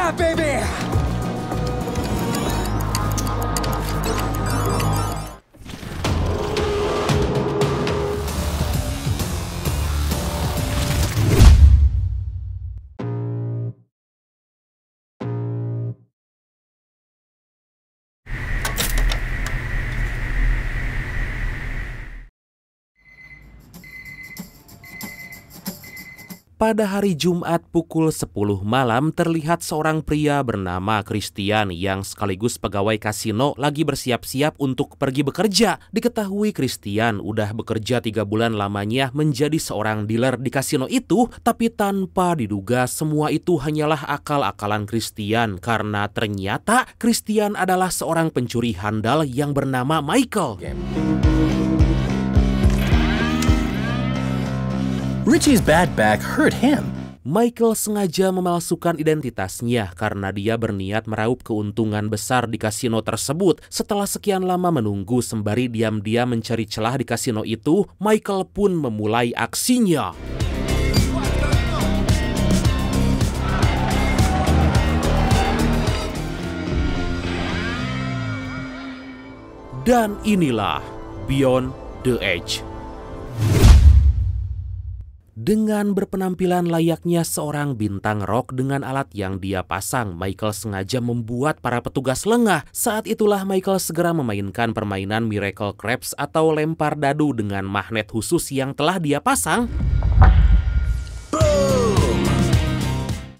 Yeah, baby! Pada hari Jumat pukul 10 malam terlihat seorang pria bernama Christian yang sekaligus pegawai kasino lagi bersiap-siap untuk pergi bekerja. Diketahui Christian udah bekerja 3 bulan lamanya menjadi seorang dealer di kasino itu, tapi tanpa diduga semua itu hanyalah akal-akalan Christian karena ternyata Christian adalah seorang pencuri handal yang bernama Michael. Richie's bad back hurt him. Michael sengaja memalsukan identitasnya karena dia berniat meraup keuntungan besar di kasino tersebut. Setelah sekian lama menunggu sembari diam-diam mencari celah di kasino itu, Michael pun memulai aksinya. Dan inilah Beyond the Edge. Dengan berpenampilan layaknya seorang bintang rock dengan alat yang dia pasang, Michael sengaja membuat para petugas lengah. Saat itulah Michael segera memainkan permainan Miracle Craps atau lempar dadu dengan magnet khusus yang telah dia pasang.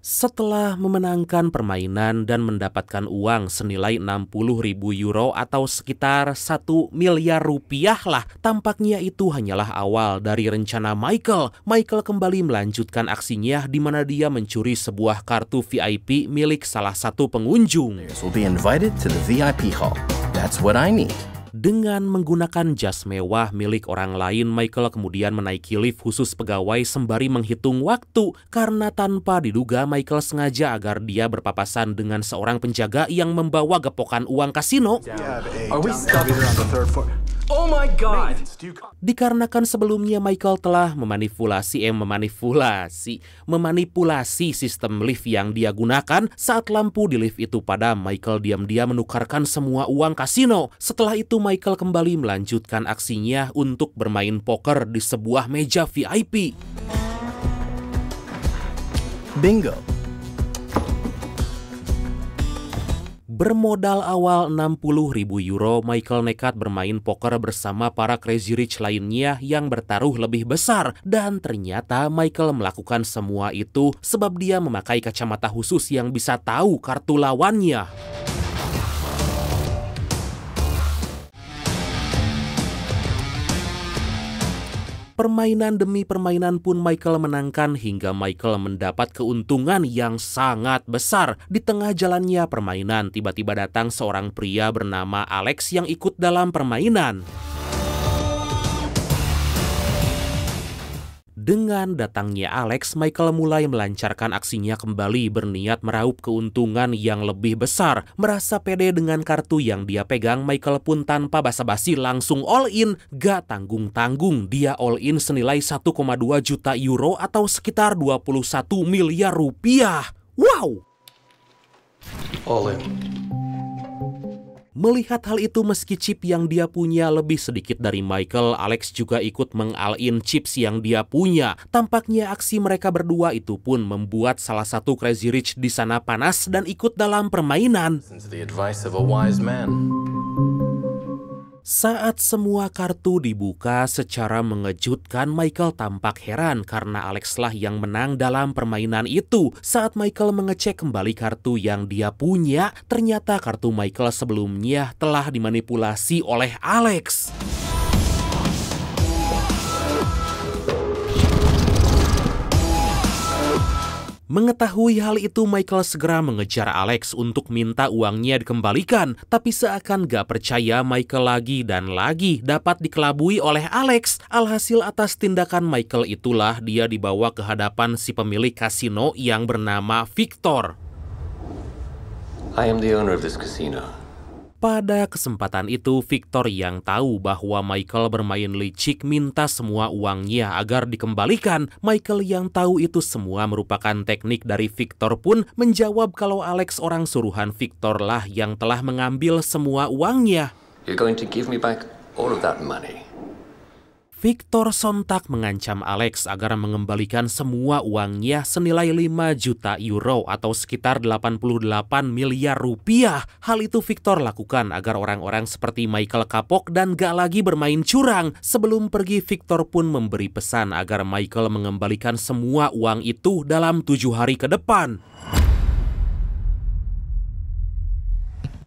Setelah memenangkan permainan dan mendapatkan uang senilai 60.000 euro atau sekitar 1 miliar rupiah lah, tampaknya itu hanyalah awal dari rencana Michael. Michael kembali melanjutkan aksinya di mana dia mencuri sebuah kartu VIP milik salah satu pengunjung. Will be invited to the VIP hall. That's what I need. Dengan menggunakan jas mewah milik orang lain, Michael kemudian menaiki lift khusus pegawai sembari menghitung waktu. Karena tanpa diduga Michael sengaja agar dia berpapasan dengan seorang penjaga yang membawa gepokan uang kasino. Oh my God! Dikarenakan sebelumnya Michael telah memanipulasi sistem lift yang dia gunakan, saat lampu di lift itu padam, Michael diam-diam menukarkan semua uang kasino. Setelah itu Michael kembali melanjutkan aksinya untuk bermain poker di sebuah meja VIP. Bingo. Bermodal awal 60.000 euro, Michael nekat bermain poker bersama para Crazy Rich lainnya yang bertaruh lebih besar. Dan ternyata Michael melakukan semua itu sebab dia memakai kacamata khusus yang bisa tahu kartu lawannya. Permainan demi permainan pun Michael menangkan hingga Michael mendapat keuntungan yang sangat besar. Di tengah jalannya permainan, tiba-tiba datang seorang pria bernama Alex yang ikut dalam permainan. Dengan datangnya Alex, Michael mulai melancarkan aksinya kembali berniat meraup keuntungan yang lebih besar. Merasa pede dengan kartu yang dia pegang, Michael pun tanpa basa-basi langsung all in. Gak tanggung-tanggung, dia all in senilai 1,2 juta euro atau sekitar 21 miliar rupiah. Wow! All in. Melihat hal itu, meski chip yang dia punya lebih sedikit dari Michael, Alex juga ikut meng-all-in chips yang dia punya. Tampaknya aksi mereka berdua itu pun membuat salah satu Crazy Rich di sana panas dan ikut dalam permainan. Saat semua kartu dibuka secara mengejutkan, Michael tampak heran karena Alex lah yang menang dalam permainan itu. Saat Michael mengecek kembali kartu yang dia punya, ternyata kartu Michael sebelumnya telah dimanipulasi oleh Alex. Mengetahui hal itu, Michael segera mengejar Alex untuk minta uangnya dikembalikan. Tapi seakan gak percaya, Michael lagi dan lagi dapat dikelabui oleh Alex. Alhasil atas tindakan Michael itulah dia dibawa ke hadapan si pemilik kasino yang bernama Victor. I am the owner of this casino. Pada kesempatan itu, Victor yang tahu bahwa Michael bermain licik minta semua uangnya agar dikembalikan. Michael yang tahu itu semua merupakan teknik dari Victor pun menjawab kalau Alex orang suruhan Victor lah yang telah mengambil semua uangnya. You're going to give me back all of that money. Victor sontak mengancam Alex agar mengembalikan semua uangnya senilai 5 juta euro atau sekitar 88 miliar rupiah. Hal itu Victor lakukan agar orang-orang seperti Michael kapok dan gak lagi bermain curang. Sebelum pergi, Victor pun memberi pesan agar Michael mengembalikan semua uang itu dalam 7 hari ke depan.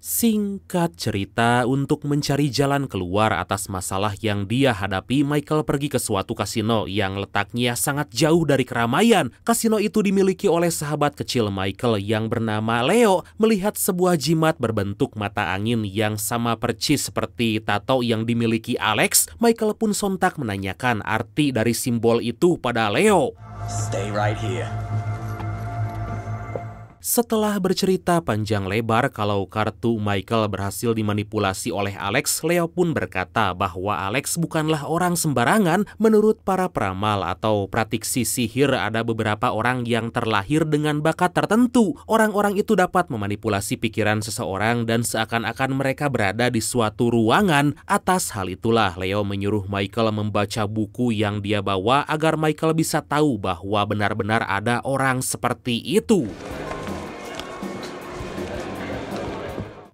Singkat cerita, untuk mencari jalan keluar atas masalah yang dia hadapi, Michael pergi ke suatu kasino yang letaknya sangat jauh dari keramaian. Kasino itu dimiliki oleh sahabat kecil Michael yang bernama Leo. Melihat sebuah jimat berbentuk mata angin yang sama persis seperti tato yang dimiliki Alex, Michael pun sontak menanyakan arti dari simbol itu pada Leo. Stay right here. Setelah bercerita panjang lebar kalau kartu Michael berhasil dimanipulasi oleh Alex, Leo pun berkata bahwa Alex bukanlah orang sembarangan. Menurut para peramal atau pratiksi sihir, ada beberapa orang yang terlahir dengan bakat tertentu. Orang-orang itu dapat memanipulasi pikiran seseorang dan seakan-akan mereka berada di suatu ruangan. Atas hal itulah Leo menyuruh Michael membaca buku yang dia bawa agar Michael bisa tahu bahwa benar-benar ada orang seperti itu.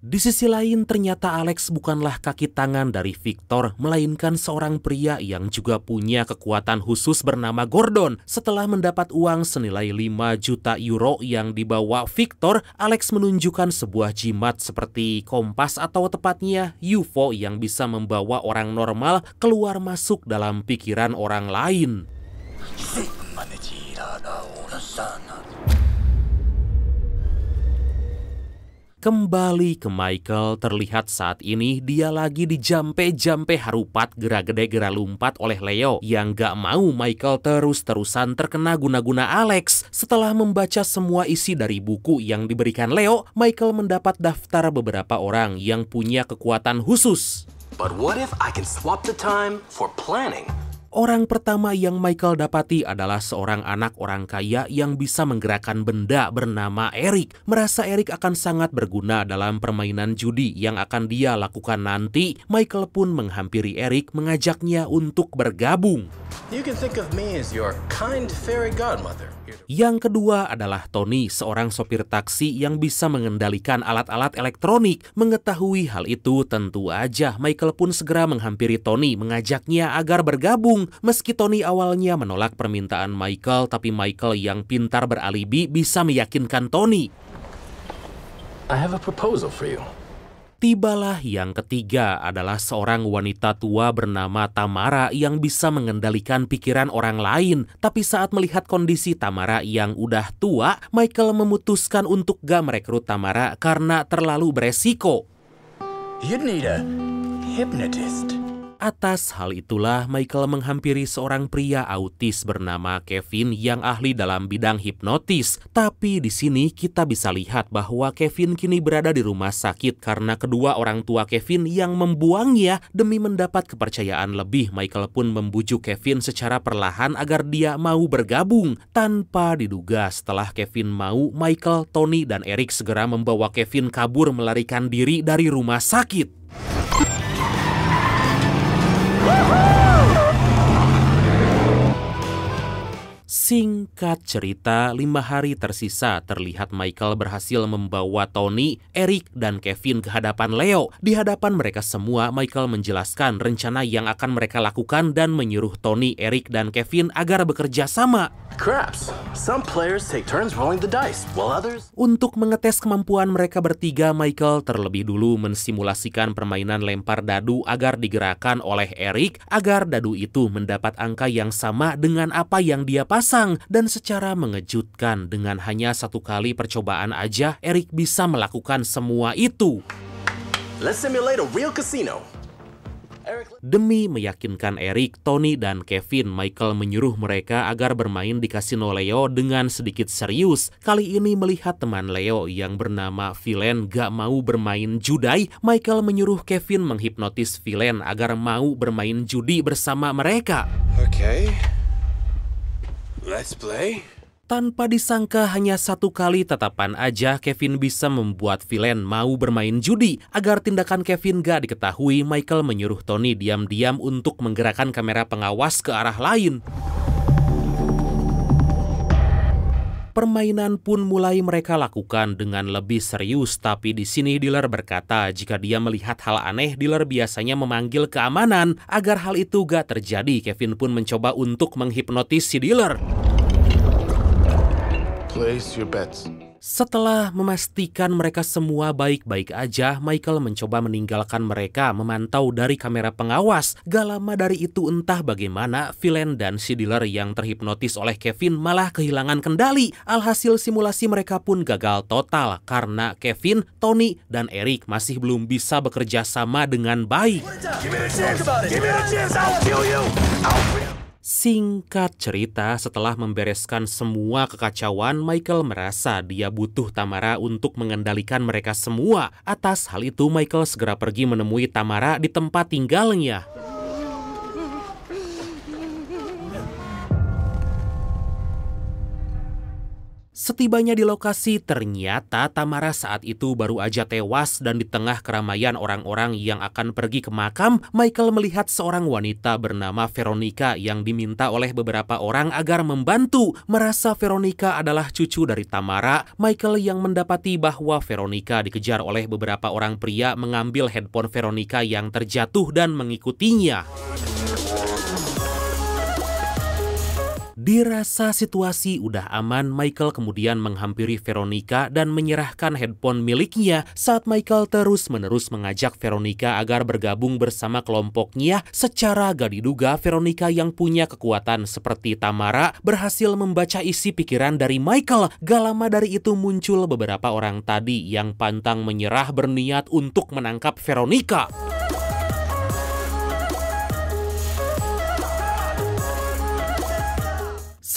Di sisi lain, ternyata Alex bukanlah kaki tangan dari Victor, melainkan seorang pria yang juga punya kekuatan khusus bernama Gordon. Setelah mendapat uang senilai 5 juta euro yang dibawa Victor, Alex menunjukkan sebuah jimat seperti kompas atau tepatnya UFO yang bisa membawa orang normal keluar masuk dalam pikiran orang lain. Kembali ke Michael, terlihat saat ini dia lagi dijampe-jampe harupat gera gede gera lumpat oleh Leo yang gak mau Michael terus-terusan terkena guna-guna Alex. Setelah membaca semua isi dari buku yang diberikan Leo, Michael mendapat daftar beberapa orang yang punya kekuatan khusus. But what if I can swap the time for planning? Orang pertama yang Michael dapati adalah seorang anak orang kaya yang bisa menggerakkan benda bernama Eric. Merasa Eric akan sangat berguna dalam permainan judi yang akan dia lakukan nanti, Michael pun menghampiri Eric mengajaknya untuk bergabung. You can think of me as your kind fairy godmother. Yang kedua adalah Tony, seorang sopir taksi yang bisa mengendalikan alat-alat elektronik. Mengetahui hal itu, tentu aja Michael pun segera menghampiri Tony mengajaknya agar bergabung. Meski Tony awalnya menolak permintaan Michael, tapi Michael yang pintar beralibi bisa meyakinkan Tony. I have a proposal for you. Tibalah yang ketiga adalah seorang wanita tua bernama Tamara yang bisa mengendalikan pikiran orang lain. Tapi saat melihat kondisi Tamara yang udah tua, Michael memutuskan untuk gak merekrut Tamara karena terlalu beresiko. You'd need a hypnotist. Atas hal itulah Michael menghampiri seorang pria autis bernama Kevin yang ahli dalam bidang hipnotis. Tapi di sini kita bisa lihat bahwa Kevin kini berada di rumah sakit karena kedua orang tua Kevin yang membuangnya. Demi mendapat kepercayaan lebih, Michael pun membujuk Kevin secara perlahan agar dia mau bergabung. Tanpa diduga, setelah Kevin mau, Michael, Tony, dan Eric segera membawa Kevin kabur melarikan diri dari rumah sakit. Singkat cerita, 5 hari tersisa terlihat Michael berhasil membawa Tony, Eric, dan Kevin ke hadapan Leo. Di hadapan mereka semua, Michael menjelaskan rencana yang akan mereka lakukan dan menyuruh Tony, Eric, dan Kevin agar bekerja sama. Craps. Some players take turns rolling the dice, while others... Untuk mengetes kemampuan mereka bertiga, Michael terlebih dulu mensimulasikan permainan lempar dadu agar digerakkan oleh Eric agar dadu itu mendapat angka yang sama dengan apa yang dia pasang. Dan secara mengejutkan, dengan hanya 1 kali percobaan aja, Eric bisa melakukan semua itu. Let's simulate a real casino. Demi meyakinkan Eric, Tony, dan Kevin, Michael menyuruh mereka agar bermain di kasino Leo dengan sedikit serius. Kali ini melihat teman Leo yang bernama Villain gak mau bermain judai, Michael menyuruh Kevin menghipnotis Villain agar mau bermain judi bersama mereka. Okay, let's play. Tanpa disangka hanya satu kali tatapan aja Kevin bisa membuat Villain mau bermain judi. Agar tindakan Kevin gak diketahui, Michael menyuruh Tony diam-diam untuk menggerakkan kamera pengawas ke arah lain. Permainan pun mulai mereka lakukan dengan lebih serius, tapi di sini dealer berkata jika dia melihat hal aneh, dealer biasanya memanggil keamanan. Agar hal itu gak terjadi, Kevin pun mencoba untuk menghipnotis si dealer. Place your bets. Setelah memastikan mereka semua baik-baik aja, Michael mencoba meninggalkan mereka memantau dari kamera pengawas. Gak lama dari itu entah bagaimana, Villain dan si dealer yang terhipnotis oleh Kevin malah kehilangan kendali. Alhasil simulasi mereka pun gagal total karena Kevin, Tony, dan Eric masih belum bisa bekerja sama dengan baik. Singkat cerita, setelah membereskan semua kekacauan, Michael merasa dia butuh Tamara untuk mengendalikan mereka semua. Atas hal itu, Michael segera pergi menemui Tamara di tempat tinggalnya. Setibanya di lokasi, ternyata Tamara saat itu baru aja tewas dan di tengah keramaian orang-orang yang akan pergi ke makam, Michael melihat seorang wanita bernama Veronica yang diminta oleh beberapa orang agar membantu. Merasa Veronica adalah cucu dari Tamara, Michael yang mendapati bahwa Veronica dikejar oleh beberapa orang pria mengambil handphone Veronica yang terjatuh dan mengikutinya. Dirasa situasi udah aman, Michael kemudian menghampiri Veronica dan menyerahkan handphone miliknya. Saat Michael terus-menerus mengajak Veronica agar bergabung bersama kelompoknya, secara gak diduga Veronica yang punya kekuatan seperti Tamara berhasil membaca isi pikiran dari Michael. Gak lama dari itu muncul beberapa orang tadi yang pantang menyerah berniat untuk menangkap Veronica.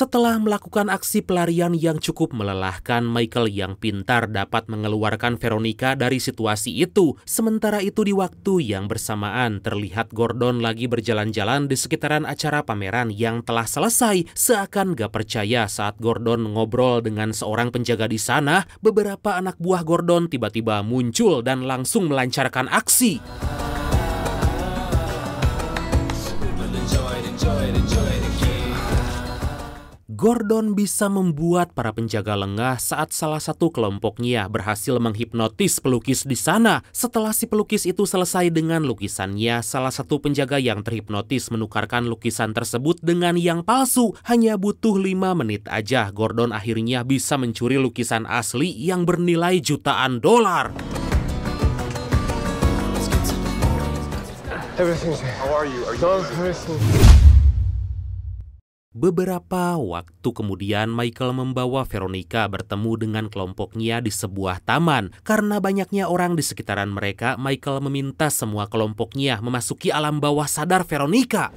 Setelah melakukan aksi pelarian yang cukup melelahkan, Michael yang pintar dapat mengeluarkan Veronica dari situasi itu. Sementara itu di waktu yang bersamaan, terlihat Gordon lagi berjalan-jalan di sekitaran acara pameran yang telah selesai. Seakan gak percaya saat Gordon ngobrol dengan seorang penjaga di sana, beberapa anak buah Gordon tiba-tiba muncul dan langsung melancarkan aksi. Gordon bisa membuat para penjaga lengah saat salah satu kelompoknya berhasil menghipnotis pelukis di sana. Setelah si pelukis itu selesai dengan lukisannya, salah satu penjaga yang terhipnotis menukarkan lukisan tersebut dengan yang palsu. Hanya butuh 5 menit aja, Gordon akhirnya bisa mencuri lukisan asli yang bernilai jutaan dolar. Beberapa waktu kemudian, Michael membawa Veronica bertemu dengan kelompoknya di sebuah taman. Karena banyaknya orang di sekitaran mereka, Michael meminta semua kelompoknya memasuki alam bawah sadar Veronica.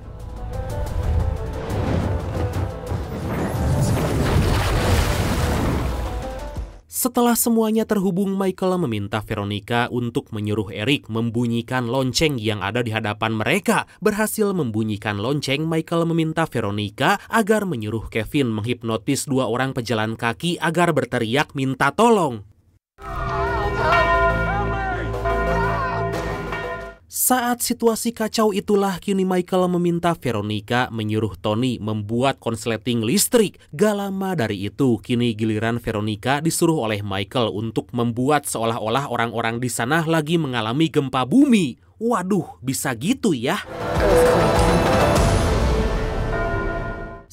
Setelah semuanya terhubung, Michael meminta Veronica untuk menyuruh Eric membunyikan lonceng yang ada di hadapan mereka. Berhasil membunyikan lonceng, Michael meminta Veronica agar menyuruh Kevin menghipnotis 2 orang pejalan kaki agar berteriak minta tolong. Saat situasi kacau itulah kini Michael meminta Veronica menyuruh Tony membuat konsleting listrik. Gak lama dari itu, kini giliran Veronica disuruh oleh Michael untuk membuat seolah-olah orang-orang di sana lagi mengalami gempa bumi. Waduh, bisa gitu ya?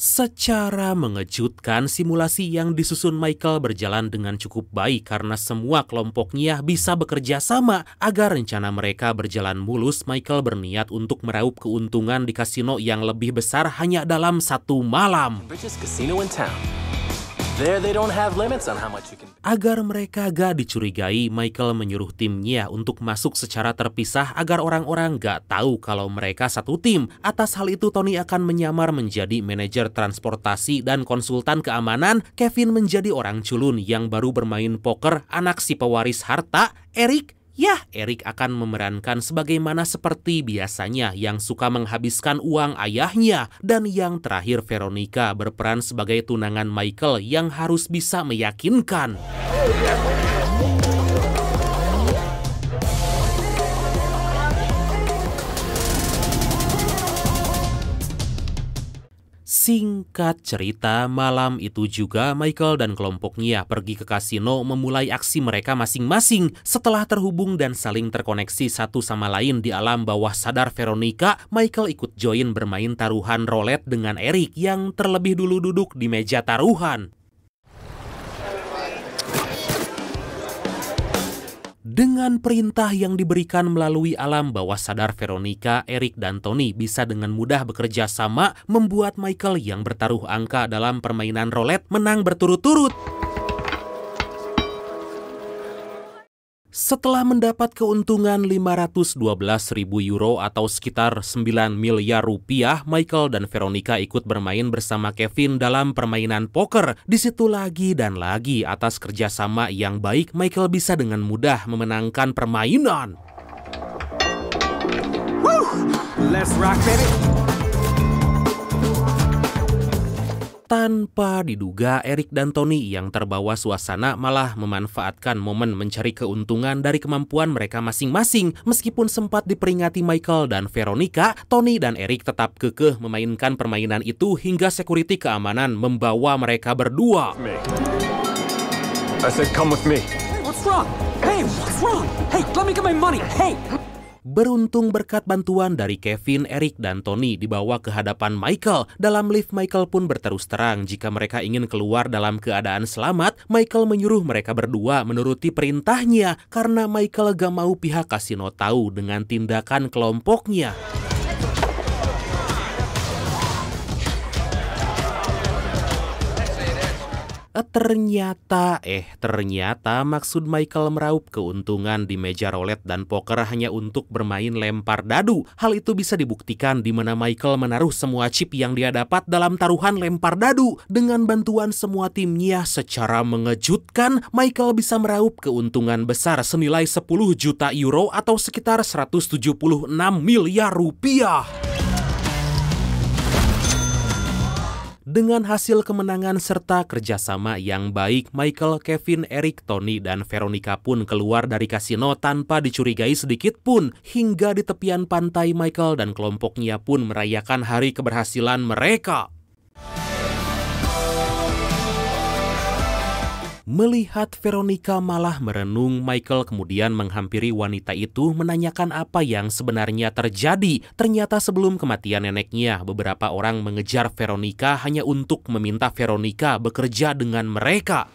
Secara mengejutkan, simulasi yang disusun Michael berjalan dengan cukup baik karena semua kelompoknya bisa bekerja sama. Agar rencana mereka berjalan mulus, Michael berniat untuk meraup keuntungan di kasino yang lebih besar hanya dalam 1 malam. There they don't have limits on how much you can... Agar mereka gak dicurigai, Michael menyuruh timnya untuk masuk secara terpisah agar orang-orang gak tahu kalau mereka satu tim. Atas hal itu, Tony akan menyamar menjadi manajer transportasi dan konsultan keamanan. Kevin menjadi orang culun yang baru bermain poker, anak si pewaris harta, Eric. Eric akan memerankan sebagaimana seperti biasanya yang suka menghabiskan uang ayahnya. Dan yang terakhir, Veronica berperan sebagai tunangan Michael yang harus bisa meyakinkan. Singkat cerita, malam itu juga Michael dan kelompoknya pergi ke kasino memulai aksi mereka masing-masing. Setelah terhubung dan saling terkoneksi satu sama lain di alam bawah sadar Veronica, Michael ikut join bermain taruhan roulette dengan Eric yang terlebih dulu duduk di meja taruhan. Dengan perintah yang diberikan melalui alam bawah sadar Veronica, Eric dan Tony bisa dengan mudah bekerja sama membuat Michael yang bertaruh angka dalam permainan roulette menang berturut-turut. Setelah mendapat keuntungan 512.000 euro atau sekitar 9 miliar rupiah, Michael dan Veronica ikut bermain bersama Kevin dalam permainan poker. Di situ lagi dan lagi atas kerjasama yang baik, Michael bisa dengan mudah memenangkan permainan. Woo! Let's rock, baby! Tanpa diduga, Eric dan Tony yang terbawa suasana malah memanfaatkan momen mencari keuntungan dari kemampuan mereka masing-masing. Meskipun sempat diperingati Michael dan Veronica, Tony dan Eric tetap kekeh memainkan permainan itu hingga security keamanan membawa mereka berdua. I said come with me. Hey, what's wrong? Hey, what's wrong? Hey, let me get my money. Hey! Beruntung berkat bantuan dari Kevin, Eric, dan Tony dibawa ke hadapan Michael. Dalam lift, Michael pun berterus terang jika mereka ingin keluar dalam keadaan selamat. Michael menyuruh mereka berdua menuruti perintahnya karena Michael gak mau pihak kasino tahu dengan tindakan kelompoknya. Ternyata maksud Michael meraup keuntungan di meja roulette dan poker hanya untuk bermain lempar dadu. Hal itu bisa dibuktikan di mana Michael menaruh semua chip yang dia dapat dalam taruhan lempar dadu. Dengan bantuan semua timnya secara mengejutkan, Michael bisa meraup keuntungan besar senilai 10 juta euro atau sekitar 176 miliar rupiah. Dengan hasil kemenangan serta kerjasama yang baik, Michael, Kevin, Eric, Tony, dan Veronica pun keluar dari kasino tanpa dicurigai sedikit pun. Hingga di tepian pantai, Michael dan kelompoknya pun merayakan hari keberhasilan mereka. Melihat Veronica malah merenung, Michael kemudian menghampiri wanita itu menanyakan apa yang sebenarnya terjadi. Ternyata sebelum kematian neneknya, beberapa orang mengejar Veronica hanya untuk meminta Veronica bekerja dengan mereka.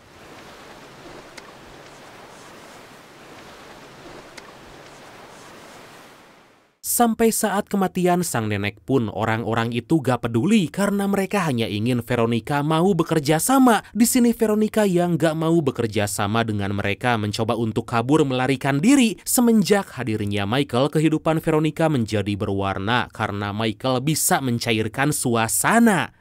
Sampai saat kematian sang nenek pun orang-orang itu gak peduli karena mereka hanya ingin Veronica mau bekerja sama. Di sini Veronica yang gak mau bekerja sama dengan mereka mencoba untuk kabur melarikan diri. Semenjak hadirnya Michael, kehidupan Veronica menjadi berwarna karena Michael bisa mencairkan suasana.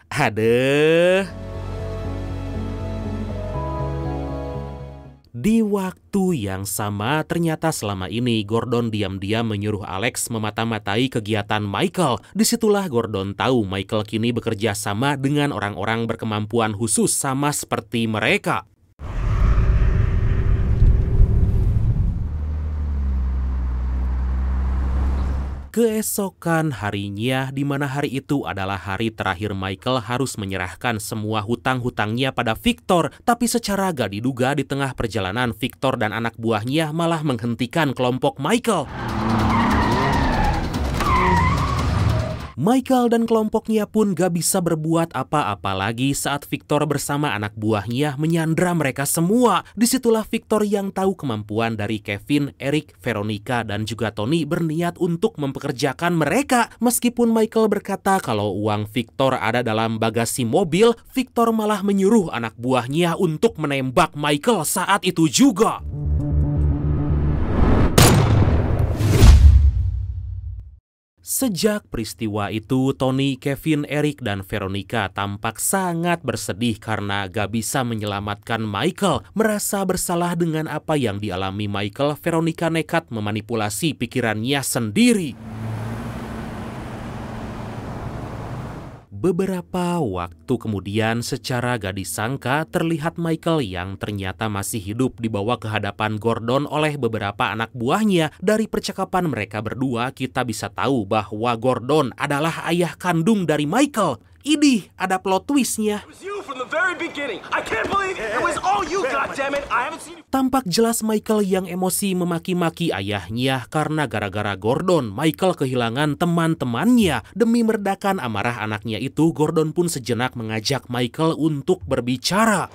Di waktu yang sama, ternyata selama ini Gordon diam-diam menyuruh Alex memata-matai kegiatan Michael. Disitulah Gordon tahu Michael kini bekerja sama dengan orang-orang berkemampuan khusus sama seperti mereka. Keesokan harinya, di mana hari itu adalah hari terakhir Michael harus menyerahkan semua hutang-hutangnya pada Victor. Tapi secara gak diduga di tengah perjalanan, Victor dan anak buahnya malah menghentikan kelompok Michael. Michael dan kelompoknya pun gak bisa berbuat apa-apa lagi saat Victor bersama anak buahnya menyandra mereka semua. Disitulah Victor yang tahu kemampuan dari Kevin, Eric, Veronica, dan juga Tony berniat untuk mempekerjakan mereka. Meskipun Michael berkata kalau uang Victor ada dalam bagasi mobil, Victor malah menyuruh anak buahnya untuk menembak Michael saat itu juga. Sejak peristiwa itu, Tony, Kevin, Eric, dan Veronica tampak sangat bersedih karena gak bisa menyelamatkan Michael. Merasa bersalah dengan apa yang dialami Michael, Veronica nekat memanipulasi pikirannya sendiri. Beberapa waktu kemudian, secara gak disangka, terlihat Michael yang ternyata masih hidup dibawa ke hadapan Gordon oleh beberapa anak buahnya. Dari percakapan mereka berdua, kita bisa tahu bahwa Gordon adalah ayah kandung dari Michael. Idih, ada plot twistnya. Tampak jelas Michael yang emosi memaki-maki ayahnya karena gara-gara Gordon, Michael kehilangan teman-temannya. Demi meredakan amarah anaknya itu, Gordon pun sejenak mengajak Michael untuk berbicara.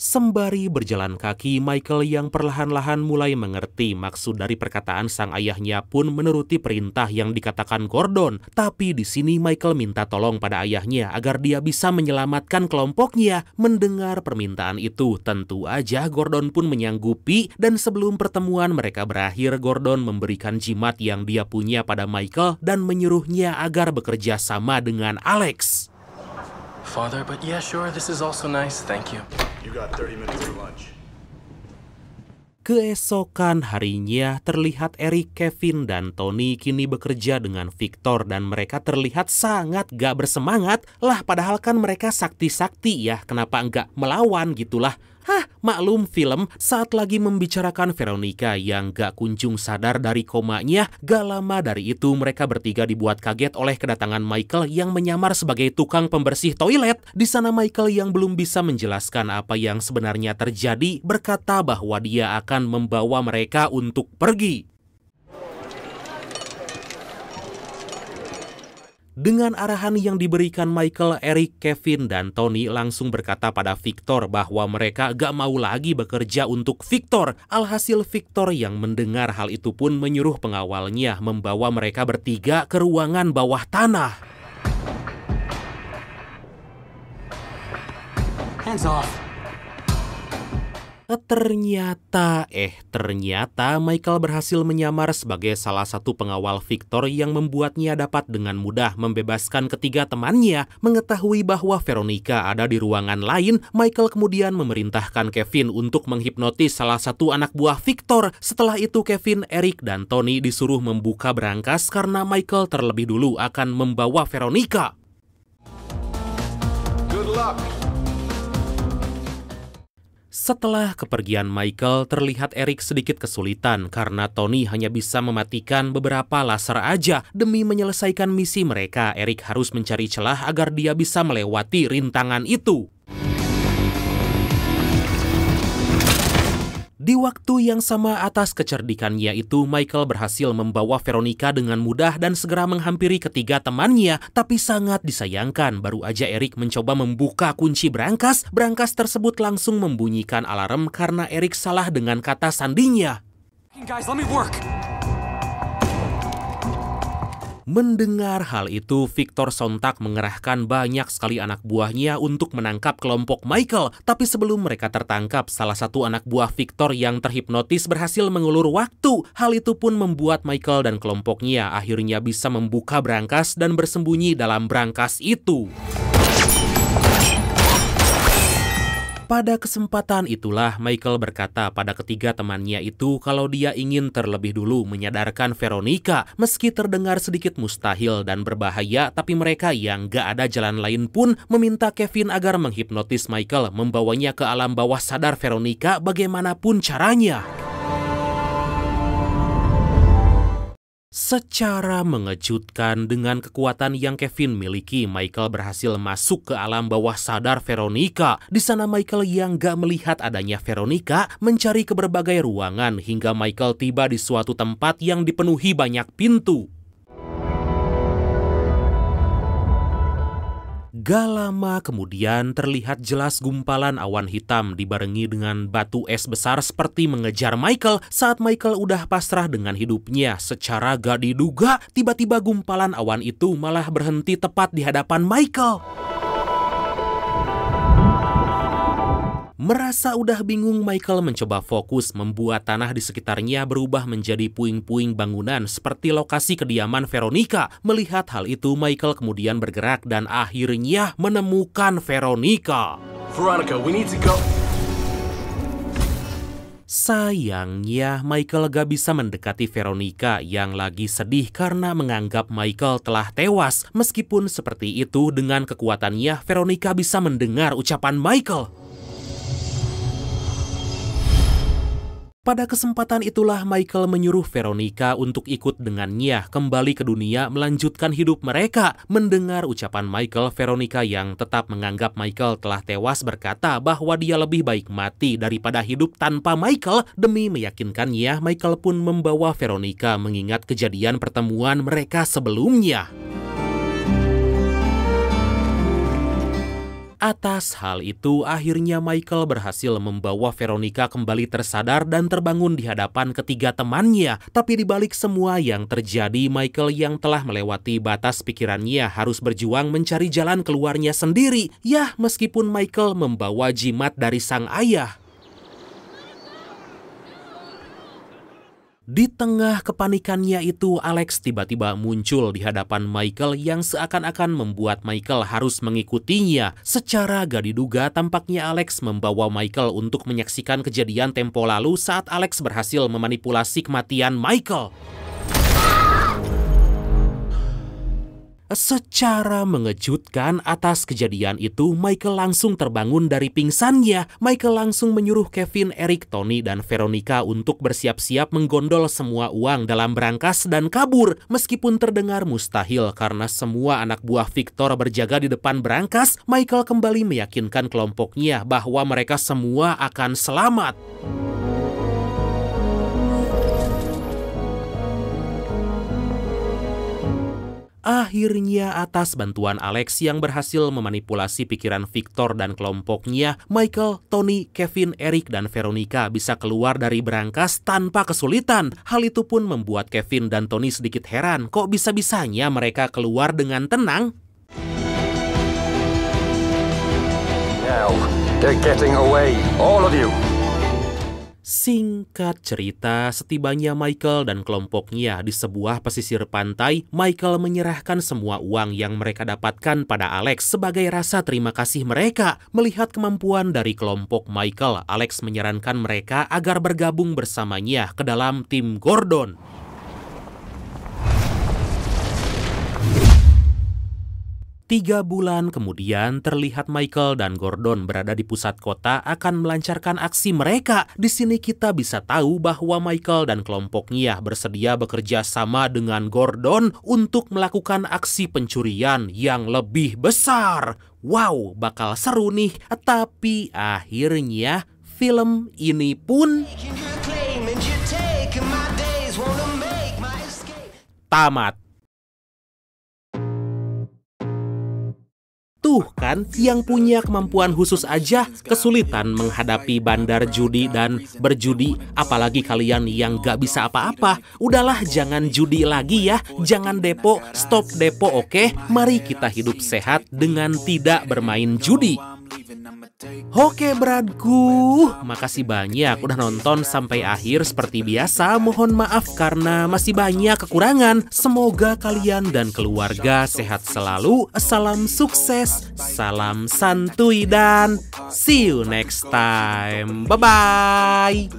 Sembari berjalan kaki, Michael yang perlahan-lahan mulai mengerti maksud dari perkataan sang ayahnya pun menuruti perintah yang dikatakan Gordon. Tapi di sini Michael minta tolong pada ayahnya agar dia bisa menyelamatkan kelompoknya. Mendengar permintaan itu, tentu aja Gordon pun menyanggupi, dan sebelum pertemuan mereka berakhir, Gordon memberikan jimat yang dia punya pada Michael dan menyuruhnya agar bekerja sama dengan Alex. Father, but yeah, sure, this is also nice, thank you. You got 30 minutes for lunch. Keesokan harinya, terlihat Eric, Kevin, dan Tony kini bekerja dengan Victor dan mereka terlihat sangat gak bersemangat. Lah, padahal kan mereka sakti-sakti ya, kenapa enggak melawan gitulah. Hah, maklum film saat lagi membicarakan Veronica yang gak kunjung sadar dari komanya. Gak lama dari itu mereka bertiga dibuat kaget oleh kedatangan Michael yang menyamar sebagai tukang pembersih toilet. Di sana Michael yang belum bisa menjelaskan apa yang sebenarnya terjadi berkata bahwa dia akan membawa mereka untuk pergi. Dengan arahan yang diberikan Michael, Eric, Kevin, dan Tony langsung berkata pada Victor bahwa mereka gak mau lagi bekerja untuk Victor. Alhasil Victor yang mendengar hal itu pun menyuruh pengawalnya membawa mereka bertiga ke ruangan bawah tanah. Hands off. Ternyata Michael berhasil menyamar sebagai salah satu pengawal Victor yang membuatnya dapat dengan mudah membebaskan ketiga temannya. Mengetahui bahwa Veronica ada di ruangan lain, Michael kemudian memerintahkan Kevin untuk menghipnotis salah satu anak buah Victor. Setelah itu Kevin, Eric, dan Tony disuruh membuka berangkas karena Michael terlebih dulu akan membawa Veronica. Good luck. Setelah kepergian Michael, terlihat Eric sedikit kesulitan karena Tony hanya bisa mematikan beberapa laser aja. Demi menyelesaikan misi mereka, Eric harus mencari celah agar dia bisa melewati rintangan itu. Di waktu yang sama atas kecerdikannya itu, Michael berhasil membawa Veronica dengan mudah dan segera menghampiri ketiga temannya. Tapi sangat disayangkan, baru aja Eric mencoba membuka kunci berangkas, berangkas tersebut langsung membunyikan alarm karena Eric salah dengan kata sandinya. Guys, let me work. Mendengar hal itu, Victor sontak mengerahkan banyak sekali anak buahnya untuk menangkap kelompok Michael. Tapi sebelum mereka tertangkap, salah satu anak buah Victor yang terhipnotis berhasil mengulur waktu. Hal itu pun membuat Michael dan kelompoknya akhirnya bisa membuka berangkas dan bersembunyi dalam berangkas itu. Pada kesempatan itulah Michael berkata pada ketiga temannya itu kalau dia ingin terlebih dulu menyadarkan Veronica. Meski terdengar sedikit mustahil dan berbahaya, tapi mereka yang gak ada jalan lain pun meminta Kevin agar menghipnotis Michael, membawanya ke alam bawah sadar Veronica bagaimanapun caranya. Secara mengejutkan, dengan kekuatan yang Kevin miliki, Michael berhasil masuk ke alam bawah sadar Veronica. Di sana Michael yang gak melihat adanya Veronica mencari ke berbagai ruangan hingga Michael tiba di suatu tempat yang dipenuhi banyak pintu. Gak lama kemudian terlihat jelas gumpalan awan hitam dibarengi dengan batu es besar seperti mengejar Michael. Saat Michael udah pasrah dengan hidupnya, secara gak diduga tiba-tiba gumpalan awan itu malah berhenti tepat di hadapan Michael. Merasa udah bingung, Michael mencoba fokus membuat tanah di sekitarnya berubah menjadi puing-puing bangunan seperti lokasi kediaman Veronica. Melihat hal itu, Michael kemudian bergerak dan akhirnya menemukan Veronica. Veronica, we need to go. Sayangnya, Michael gak bisa mendekati Veronica yang lagi sedih karena menganggap Michael telah tewas. Meskipun seperti itu, dengan kekuatannya, Veronica bisa mendengar ucapan Michael. Pada kesempatan itulah Michael menyuruh Veronica untuk ikut dengannya kembali ke dunia melanjutkan hidup mereka. Mendengar ucapan Michael, Veronica yang tetap menganggap Michael telah tewas berkata bahwa dia lebih baik mati daripada hidup tanpa Michael. Demi meyakinkannya, Michael pun membawa Veronica mengingat kejadian pertemuan mereka sebelumnya. Atas hal itu, akhirnya Michael berhasil membawa Veronica kembali tersadar dan terbangun di hadapan ketiga temannya. Tapi di balik semua yang terjadi, Michael yang telah melewati batas pikirannya harus berjuang mencari jalan keluarnya sendiri. Yah, meskipun Michael membawa jimat dari sang ayah. Di tengah kepanikannya itu, Alex tiba-tiba muncul di hadapan Michael yang seakan-akan membuat Michael harus mengikutinya. Secara gak diduga, tampaknya Alex membawa Michael untuk menyaksikan kejadian tempo lalu saat Alex berhasil memanipulasi kematian Michael. Secara mengejutkan, atas kejadian itu, Michael langsung terbangun dari pingsannya. Michael langsung menyuruh Kevin, Eric, Tony, dan Veronica untuk bersiap-siap menggondol semua uang dalam berangkas dan kabur. Meskipun terdengar mustahil karena semua anak buah Victor berjaga di depan berangkas, Michael kembali meyakinkan kelompoknya bahwa mereka semua akan selamat. Akhirnya, atas bantuan Alex yang berhasil memanipulasi pikiran Victor dan kelompoknya, Michael, Tony, Kevin, Eric, dan Veronica bisa keluar dari berangkas tanpa kesulitan. Hal itu pun membuat Kevin dan Tony sedikit heran, kok bisa-bisanya mereka keluar dengan tenang? Now, they're getting away, all of you. Singkat cerita, setibanya Michael dan kelompoknya di sebuah pesisir pantai, Michael menyerahkan semua uang yang mereka dapatkan pada Alex sebagai rasa terima kasih mereka. Melihat kemampuan dari kelompok Michael, Alex menyarankan mereka agar bergabung bersamanya ke dalam tim Gordon. 3 bulan kemudian, terlihat Michael dan Gordon berada di pusat kota akan melancarkan aksi mereka. Di sini kita bisa tahu bahwa Michael dan kelompoknya bersedia bekerja sama dengan Gordon untuk melakukan aksi pencurian yang lebih besar. Wow, bakal seru nih. Tapi akhirnya film ini pun tamat. Tuh kan, yang punya kemampuan khusus aja kesulitan menghadapi bandar judi dan berjudi, apalagi kalian yang gak bisa apa-apa. Udahlah, jangan judi lagi ya, jangan depo, stop depo, oke? Mari kita hidup sehat dengan tidak bermain judi. Oke bradku, makasih banyak udah nonton sampai akhir. Seperti biasa, mohon maaf karena masih banyak kekurangan. Semoga kalian dan keluarga sehat selalu. Salam sukses, salam santuy, dan see you next time. Bye-bye.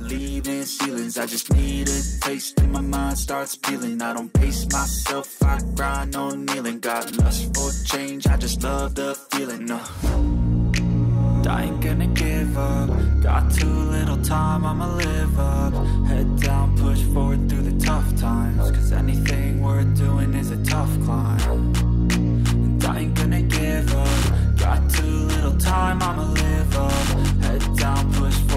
I ain't gonna give up. Got too little time, I'ma live up. Head down, push forward through the tough times, 'cause anything worth doing is a tough climb. And I ain't gonna give up. Got too little time, I'ma live up. Head down, push forward